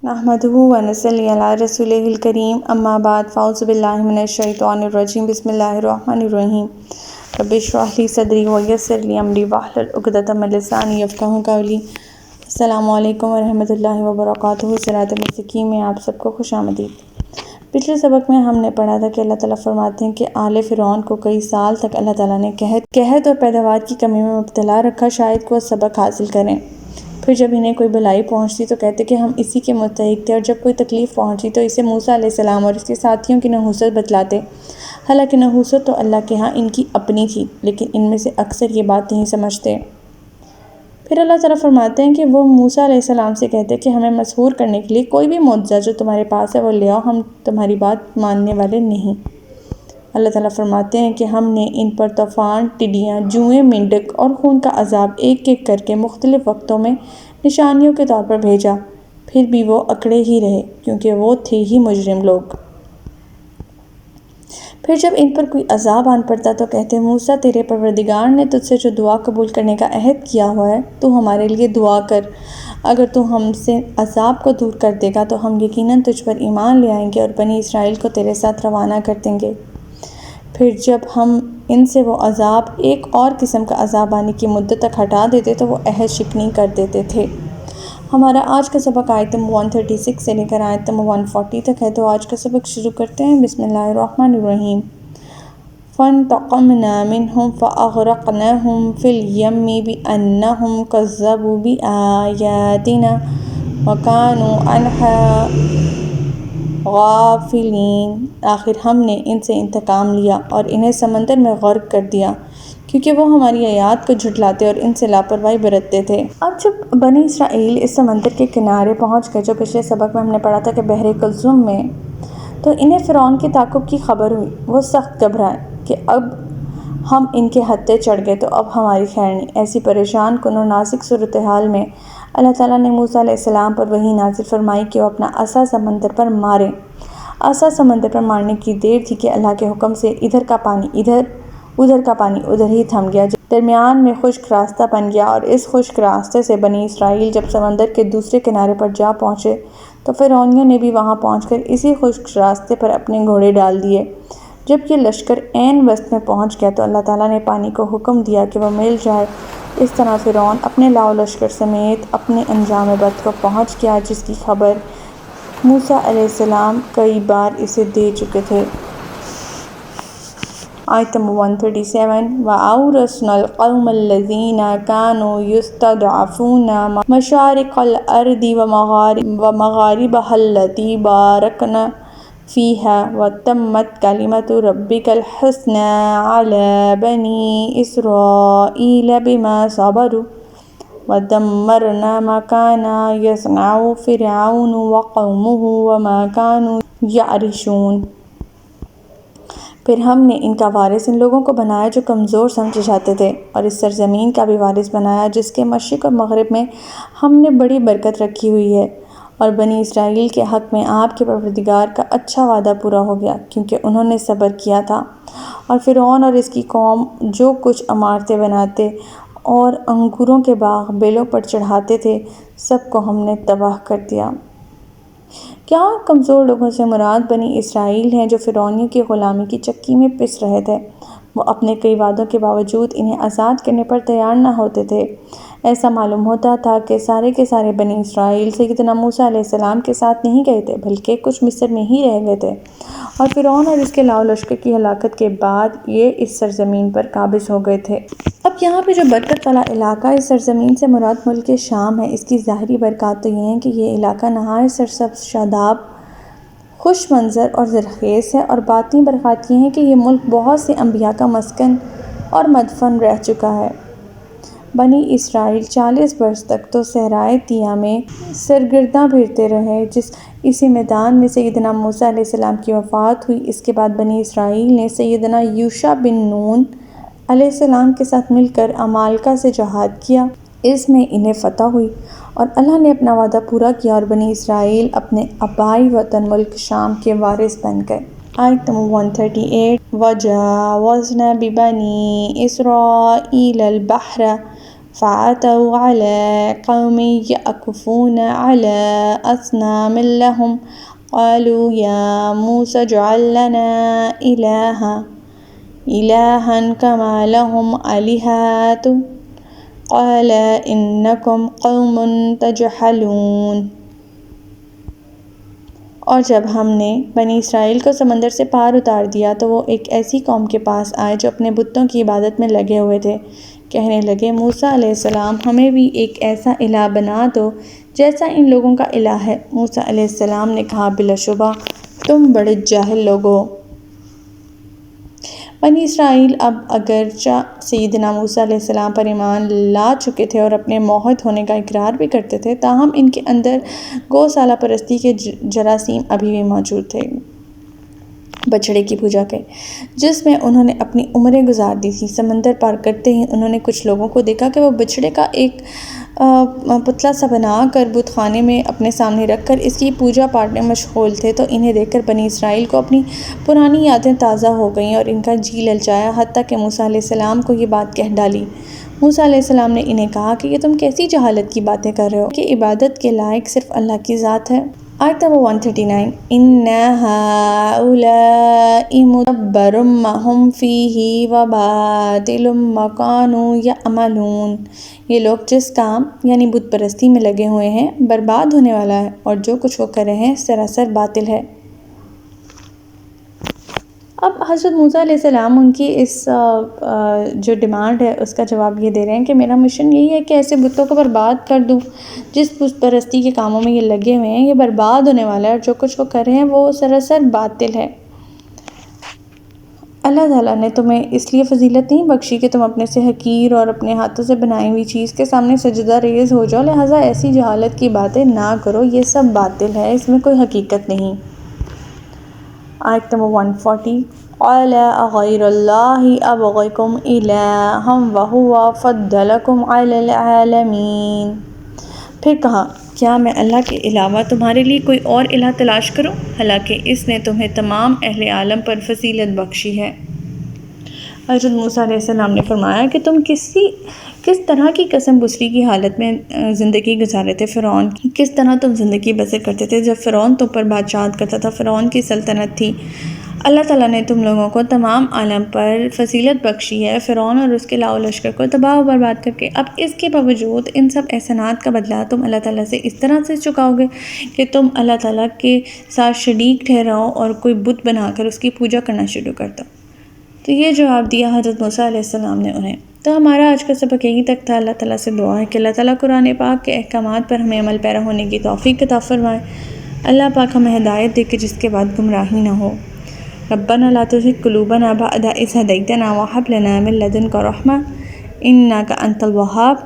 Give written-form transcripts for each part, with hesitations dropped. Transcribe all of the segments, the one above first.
نحمده ونصلی علی رسولہ الکریم اما بعد فاعوذ باللہ من الشیطان الرجیم بسم اللہ الرحمن الرحیم رب اشرح لی صدری ویسر لی امری واحلل عقدۃ من لسانی یفقہوا قولی۔ السلام علیکم ورحمۃ اللہ وبرکاتہ۔ صراط مستقیم میں آپ سب کو خوش آمدید۔ پچھلے سبق میں ہم نے پڑھا تھا کہ اللہ تعالیٰ فرماتے ہیں کہ آل فرعون کو کئی سال تک اللہ تعالیٰ نے قحط اور پیداوار کی کمی میں مبتلا رکھا، شاید کہ وہ سبق حاصل کریں۔ پھر جب انہیں کوئی بلائی پہنچتی تو کہتے کہ ہم اسی کے متحق تھے، اور جب کوئی تکلیف پہنچتی تو اسے موسیٰ علیہ السلام اور اس کے ساتھیوں کی نحوست بتلاتے، حالانکہ نحوست تو اللہ کے ہاں ان کی اپنی تھی، لیکن ان میں سے اکثر یہ بات نہیں سمجھتے۔ پھر اللہ تعالیٰ فرماتے ہیں کہ وہ موسیٰ علیہ السلام سے کہتے کہ ہمیں مسحور کرنے کے لیے کوئی بھی معجزہ جو تمہارے پاس ہے وہ لے آؤ، ہم تمہاری بات ماننے والے نہیں۔ اللہ تعالیٰ فرماتے ہیں کہ ہم نے ان پر طوفان، ٹڈیاں، جوئیں، مینڈک اور خون کا عذاب ایک ایک کر کے مختلف وقتوں میں نشانیوں کے طور پر بھیجا، پھر بھی وہ اکڑے ہی رہے، کیونکہ وہ تھے ہی مجرم لوگ۔ پھر جب ان پر کوئی عذاب آن پڑتا تو کہتے موسیٰ تیرے پروردگار نے تجھ سے جو دعا قبول کرنے کا عہد کیا ہوا ہے تو ہمارے لیے دعا کر، اگر تو ہم سے عذاب کو دور کر دے گا تو ہم یقیناً تجھ پر ایمان لے آئیں گے اور بنی اسرائیل کو تیرے ساتھ روانہ کر دیں گے۔ پھر جب ہم ان سے وہ عذاب ایک اور قسم کا عذاب آنے کی مدت تک ہٹا دیتے تو وہ عہد شکنی کر دیتے تھے۔ ہمارا آج کا سبق آیت نمبر 136 سے لے کر آیت نمبر 140 تک ہے، تو آج کا سبق شروع کرتے ہیں۔ بسم اللہ الرحمن الرحیم۔ فانتقمنا منهم فأغرقناهم في اليم بأنهم كذبوا بآياتنا وكانوا عنها غافلین۔ آخر ہم نے ان سے انتقام لیا اور انہیں سمندر میں غرق کر دیا، کیونکہ وہ ہماری آیات کو جھٹلاتے اور ان سے لاپرواہی برتتے تھے۔ اب جب بنی اسرائیل اس سمندر کے کنارے پہنچ گئے، جو پچھلے سبق میں ہم نے پڑھا تھا کہ بحر کلثوم میں، تو انہیں فرعون کے تعاقب کی خبر ہوئی۔ وہ سخت گھبرائے کہ اب ہم ان کے ہتھے چڑھ گئے تو اب ہماری خیر نہیں۔ ایسی پریشان کن اور نازک صورتحال میں اللہ تعالیٰ نے موسیٰ علیہ السلام پر وحی نازل فرمائی کہ وہ اپنا عصا سمندر پر ماریں۔ عصا سمندر پر مارنے کی دیر تھی کہ اللہ کے حکم سے ادھر کا پانی ادھر، ادھر کا پانی ادھر ہی تھم گیا، درمیان میں خشک راستہ بن گیا، اور اس خشک راستے سے بنی اسرائیل جب سمندر کے دوسرے کنارے پر جا پہنچے تو فرعونیوں نے بھی وہاں پہنچ کر اسی خشک راستے پر اپنے گھوڑے ڈال دیے۔ جب یہ لشکر عین وسط میں پہنچ گیا تو اللہ تعالیٰ نے پانی کو حکم دیا کہ وہ مل جائے۔ اس طرح فرعون اپنے لاؤ لشکر سمیت اپنے انجام بد کو پہنچ گیا، جس کی خبر موسیٰ علیہ السلام کئی بار اسے دے چکے تھے۔ آیت نمبر 137۔ وَأَوْرَثْنَا الْقَوْمَ الَّذِينَ كَانُوا يُسْتَضْعَفُونَ مَشَارِقَ الْأَرْضِ وَمَغَارِبَهَا الَّتِي بَارَكْنَا فِيهَا وَتَمَّتْ كَلِمَةُ رَبِّكَ الْحُسْنَىٰ عَلَىٰ بَنِي إِسْرَائِيلَ بِمَا صَبَرُوا وَدَمَّرْنَا مَا كَانَ يَصْنَعُ فِرْعَوْنُ وَقَوْمُهُ وَمَا كَانُوا يَعْرِشُونَ۔ پھر ہم نے ان کا وارث ان لوگوں کو بنایا جو کمزور سمجھے جاتے تھے، اور اس سرزمین کا بھی وارث بنایا جس کے مشرق اور مغرب میں ہم نے بڑی برکت رکھی ہوئی ہے۔ اور بنی اسرائیل کے حق میں آپ کے پروردگار کا اچھا وعدہ پورا ہو گیا، کیونکہ انہوں نے صبر کیا تھا۔ اور فرعون اور اس کی قوم جو کچھ عمارتیں بناتے اور انگوروں کے باغ بیلوں پر چڑھاتے تھے، سب کو ہم نے تباہ کر دیا۔ کیا کمزور لوگوں سے مراد بنی اسرائیل ہیں جو فرعونیوں کی غلامی کی چکی میں پس رہے تھے؟ وہ اپنے کئی وعدوں کے باوجود انہیں آزاد کرنے پر تیار نہ ہوتے تھے۔ ایسا معلوم ہوتا تھا کہ سارے کے سارے بنی اسرائیل سیدنا موسیٰ علیہ السلام کے ساتھ نہیں گئے تھے، بلکہ کچھ مصر میں ہی رہ گئے تھے، اور فرعون اور اس کے لاؤ لشکر کی ہلاکت کے بعد یہ اس سرزمین پر قابض ہو گئے تھے۔ اب یہاں پہ جو برکت والا علاقہ اس سرزمین سے مراد ملک شام ہے۔ اس کی ظاہری برکات تو یہ ہیں کہ یہ علاقہ نہایت سرسبز، شاداب، خوش منظر اور زرخیز ہے، اور باطنی برکات یہ ہیں کہ یہ ملک بہت سے انبیاء کا مسکن اور مدفن رہ چکا ہے۔ بنی اسرائیل 40 برس تک تو صحرائے طیہ میں سرگرداں پھرتے رہے۔ اسی میدان میں سیدنا موسیٰ علیہ السلام کی وفات ہوئی۔ اس کے بعد بنی اسرائیل نے سیدنا یوشع بن نون علیہ السلام کے ساتھ مل کر عمالقہ سے جہاد کیا۔ اس میں انہیں فتح ہوئی اور اللہ نے اپنا وعدہ پورا کیا، اور بنی اسرائیل اپنے آبائی وطن ملک شام کے وارث بن گئے۔ آیت نمبر 138۔ وَجَاوَزْنَا بِبَنِي إِسْرَائِيلَ الْبَحْرَ فعتوا على قوم يعكفون على أصنام لهم قالوا يا موسى اجعل لنا إلها كما لهم آلهة قال إنكم قوم تجهلون۔ اور جب ہم نے بنی اسرائیل کو سمندر سے پار اتار دیا تو وہ ایک ایسی قوم کے پاس آئے جو اپنے بتوں کی عبادت میں لگے ہوئے تھے۔ کہنے لگے موسیٰ علیہ السلام ہمیں بھی ایک ایسا الہ بنا دو جیسا ان لوگوں کا الہ ہے۔ موسیٰ علیہ السلام نے کہا بلا شبہ تم بڑے جاہل لوگ ہو۔ بنی اسرائیل اب اگرچہ سیدنا موسیٰ علیہ السلام پر ایمان لا چکے تھے اور اپنے موحد ہونے کا اقرار بھی کرتے تھے، تاہم ان کے اندر گوسالہ پرستی کے جراثیم ابھی بھی موجود تھے، بچھڑے کی پوجا کے، جس میں انہوں نے اپنی عمریں گزار دی تھی۔ سمندر پار کرتے ہی انہوں نے کچھ لوگوں کو دیکھا کہ وہ بچھڑے کا ایک پتلا سا بنا کر بت خانے میں اپنے سامنے رکھ کر اس کی پوجا پاٹ میں مشغول تھے، تو انہیں دیکھ کر بنی اسرائیل کو اپنی پرانی یادیں تازہ ہو گئیں اور ان کا جی للچایا، حتیٰ کہ موسیٰ علیہ السلام کو یہ بات کہہ ڈالی۔ موسیٰ علیہ السلام نے انہیں کہا کہ یہ تم کیسی جہالت کی باتیں کر رہے ہو کہ عبادت کے لائق صرف اللہ کی ذات ہے۔ آیت نمبر 139 إِنَّ هَٰؤُلَاءِ مُتَبَّرٌ مَّا هُمْ فِيهِ وَبَاطِلٌ مَّا كَانُوا يَعْمَلُونَ۔ یہ لوگ جس کام یعنی بت پرستی میں لگے ہوئے ہیں برباد ہونے والا ہے، اور جو کچھ وہ کر رہے ہیں سراسر باطل ہے۔ اب حضرت موسیٰ علیہ السلام ان کی اس جو ڈیمانڈ ہے اس کا جواب یہ دے رہے ہیں کہ میرا مشن یہی ہے کہ ایسے بتوں کو برباد کر دوں، جس بت پرستی کے کاموں میں یہ لگے ہوئے ہیں یہ برباد ہونے والا ہے، اور جو کچھ وہ کر رہے ہیں وہ سراسر باطل ہے۔ اللہ تعالیٰ نے تمہیں اس لیے فضیلت نہیں بخشی کہ تم اپنے سے حقیر اور اپنے ہاتھوں سے بنائی ہوئی چیز کے سامنے سجدہ ریز ہو جاؤ، لہٰذا ایسی جہالت کی باتیں نہ کرو، یہ سب باطل ہے، اس میں کوئی حقیقت نہیں۔ آیت نمبر 140 قَالَ أَغَيْرَ اللَّهِ أَبْغِيكُمْ إِلَٰهًا وَهُوَ فَضَّلَكُمْ عَلَى الْعَالَمِينَ۔ پھر کہا کیا میں اللہ کے علاوہ تمہارے لیے کوئی اور الہ تلاش کروں، حالانکہ اس نے تمہیں تمام اہل عالم پر فضیلت بخشی ہے۔ حضرت موسیٰ علیہ السلام نے فرمایا کہ تم کس طرح کی قسم بسری کی حالت میں زندگی گزارے تھے، فرعون کی کس طرح تم زندگی بسر کرتے تھے جب فرعون تم پر بادشاہت کرتا تھا، فرعون کی سلطنت تھی۔ اللہ تعالیٰ نے تم لوگوں کو تمام عالم پر فضیلت بخشی ہے، فرعون اور اس کے لاؤ لشکر کو تباہ و برباد کر کے۔ اب اس کے باوجود ان سب احسانات کا بدلہ تم اللہ تعالیٰ سے اس طرح سے چکاؤ گے کہ تم اللہ تعالیٰ کے ساتھ شریک ٹھہراؤ اور کوئی بت بنا کر اس کی پوجا کرنا شروع کر دو۔ تو یہ جواب دیا حضرت موسیٰ علیہ السلام نے انہیں۔ تو ہمارا آج کا سبق یہیں تک تھا۔ اللہ تعالیٰ سے دعا ہے کہ اللہ تعالیٰ قرآن پاک کے احکامات پر ہمیں عمل پیرا ہونے کی توفیق عطا فرمائے۔ اللہ پاک ہمیں ہدایت دے کہ جس کے بعد گمراہی نہ ہو۔ ربنا لا تزغ قلوبنا بعد إذ هديتنا وهب لنا من لدنك رحمة إنك أنت الوهاب۔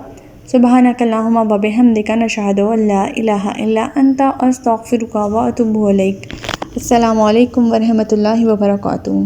سبحانك اللهم وبحمدك نشهد أن لا إله إلا أنت أستغفرك وأتوب إليك۔ السلام علیکم ورحمۃ اللہ وبرکاتہ۔